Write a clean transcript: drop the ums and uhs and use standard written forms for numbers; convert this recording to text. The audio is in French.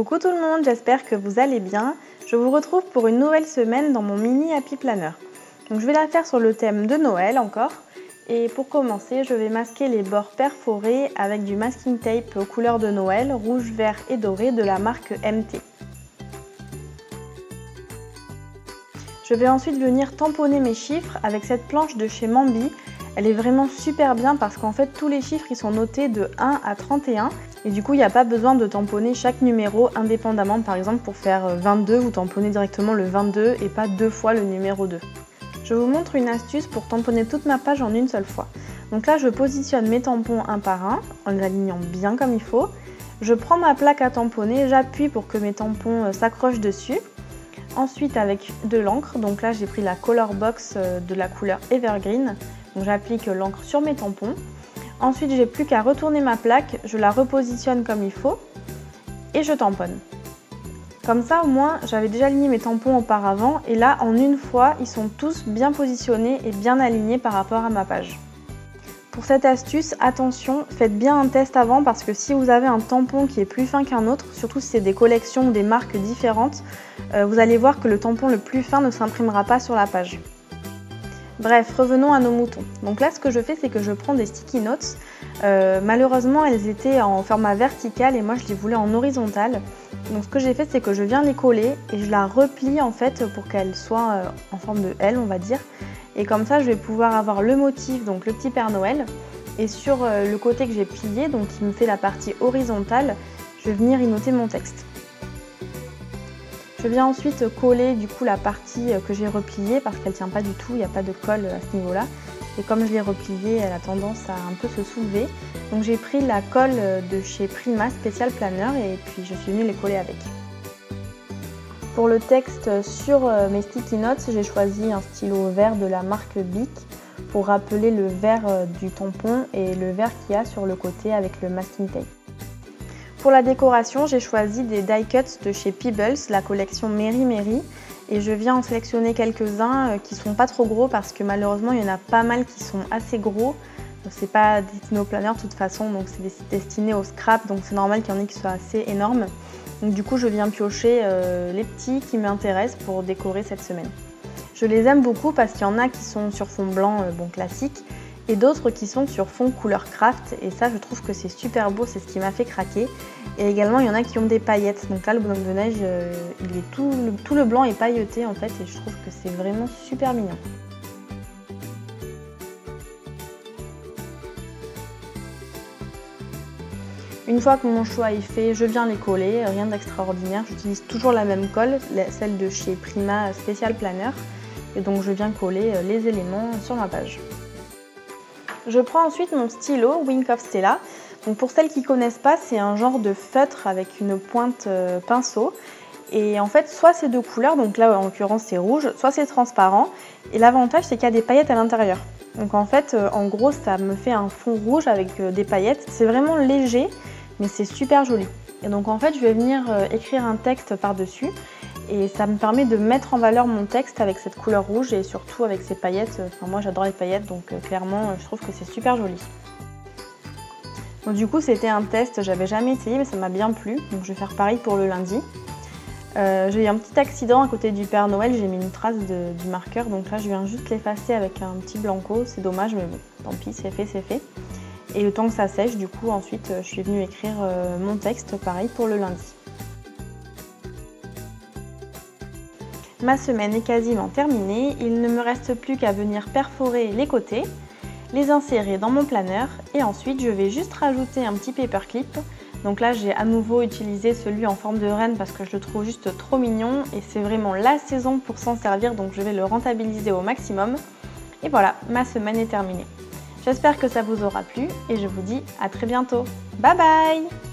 Coucou tout le monde, j'espère que vous allez bien. Je vous retrouve pour une nouvelle semaine dans mon mini Happy Planner. Donc je vais la faire sur le thème de Noël encore. Et pour commencer, je vais masquer les bords perforés avec du masking tape aux couleurs de Noël, rouge, vert et doré de la marque MT. Je vais ensuite venir tamponner mes chiffres avec cette planche de chez Mambi. Elle est vraiment super bien parce qu'en fait tous les chiffres ils sont notés de 1 à 31 et du coup il n'y a pas besoin de tamponner chaque numéro indépendamment. Par exemple pour faire 22, vous tamponnez directement le 22 et pas deux fois le numéro 2. Je vous montre une astuce pour tamponner toute ma page en une seule fois. Donc là je positionne mes tampons un par un en les alignant bien comme il faut. Je prends ma plaque à tamponner, j'appuie pour que mes tampons s'accrochent dessus. Ensuite avec de l'encre, donc là j'ai pris la Color Box de la couleur Evergreen. Donc j'applique l'encre sur mes tampons. Ensuite j'ai plus qu'à retourner ma plaque, je la repositionne comme il faut et je tamponne. Comme ça au moins j'avais déjà aligné mes tampons auparavant et là en une fois ils sont tous bien positionnés et bien alignés par rapport à ma page. Pour cette astuce, attention, faites bien un test avant parce que si vous avez un tampon qui est plus fin qu'un autre, surtout si c'est des collections ou des marques différentes, vous allez voir que le tampon le plus fin ne s'imprimera pas sur la page. Bref, revenons à nos moutons. Donc là, ce que je fais, c'est que je prends des sticky notes. Malheureusement, elles étaient en format vertical et moi, je les voulais en horizontal. Donc ce que j'ai fait, c'est que je viens les coller et je la replie en fait pour qu'elles soient en forme de L, on va dire. Et comme ça, je vais pouvoir avoir le motif, donc le petit Père Noël. Et sur le côté que j'ai plié, donc qui me fait la partie horizontale, je vais venir y noter mon texte. Je viens ensuite coller du coup la partie que j'ai repliée parce qu'elle ne tient pas du tout, il n'y a pas de colle à ce niveau-là. Et comme je l'ai repliée, elle a tendance à un peu se soulever. Donc j'ai pris la colle de chez Prima Special Planner et puis je suis venue les coller avec. Pour le texte sur mes sticky notes, j'ai choisi un stylo vert de la marque Bic pour rappeler le vert du tampon et le vert qu'il y a sur le côté avec le masking tape. Pour la décoration, j'ai choisi des die cuts de chez Peebles, la collection Mary Mary. Et je viens en sélectionner quelques-uns qui sont pas trop gros parce que malheureusement il y en a pas mal qui sont assez gros. C'est pas destiné au planeur de toute façon, donc c'est destiné au scrap, donc c'est normal qu'il y en ait qui soient assez énormes. Donc du coup je viens piocher les petits qui m'intéressent pour décorer cette semaine. Je les aime beaucoup parce qu'il y en a qui sont sur fond blanc bon classique et d'autres qui sont sur fond couleur craft et ça je trouve que c'est super beau, c'est ce qui m'a fait craquer. Et également il y en a qui ont des paillettes, donc là le bonhomme de neige il est tout le blanc est pailleté en fait et je trouve que c'est vraiment super mignon. Une fois que mon choix est fait, je viens les coller, rien d'extraordinaire, j'utilise toujours la même colle, celle de chez Prima Special Planner et donc je viens coller les éléments sur ma page. Je prends ensuite mon stylo Wink of Stella. Donc pour celles qui ne connaissent pas, c'est un genre de feutre avec une pointe pinceau. Et en fait, soit c'est deux couleurs, donc là en l'occurrence c'est rouge, soit c'est transparent. Et l'avantage c'est qu'il y a des paillettes à l'intérieur. Donc en fait, en gros, ça me fait un fond rouge avec des paillettes. C'est vraiment léger, mais c'est super joli. Et donc en fait, je vais venir écrire un texte par-dessus. Et ça me permet de mettre en valeur mon texte avec cette couleur rouge et surtout avec ces paillettes. Enfin, moi j'adore les paillettes, donc clairement je trouve que c'est super joli. Donc, du coup c'était un test, j'avais jamais essayé mais ça m'a bien plu. Donc je vais faire pareil pour le lundi. J'ai eu un petit accident à côté du Père Noël, j'ai mis une trace du marqueur. Donc là je viens juste l'effacer avec un petit blanco, c'est dommage mais bon, tant pis, c'est fait, c'est fait. Et le temps que ça sèche, du coup ensuite je suis venue écrire mon texte pareil pour le lundi. Ma semaine est quasiment terminée, il ne me reste plus qu'à venir perforer les côtés, les insérer dans mon planeur et ensuite je vais juste rajouter un petit paperclip. Donc là j'ai à nouveau utilisé celui en forme de reine parce que je le trouve juste trop mignon et c'est vraiment la saison pour s'en servir donc je vais le rentabiliser au maximum. Et voilà, ma semaine est terminée. J'espère que ça vous aura plu et je vous dis à très bientôt. Bye bye!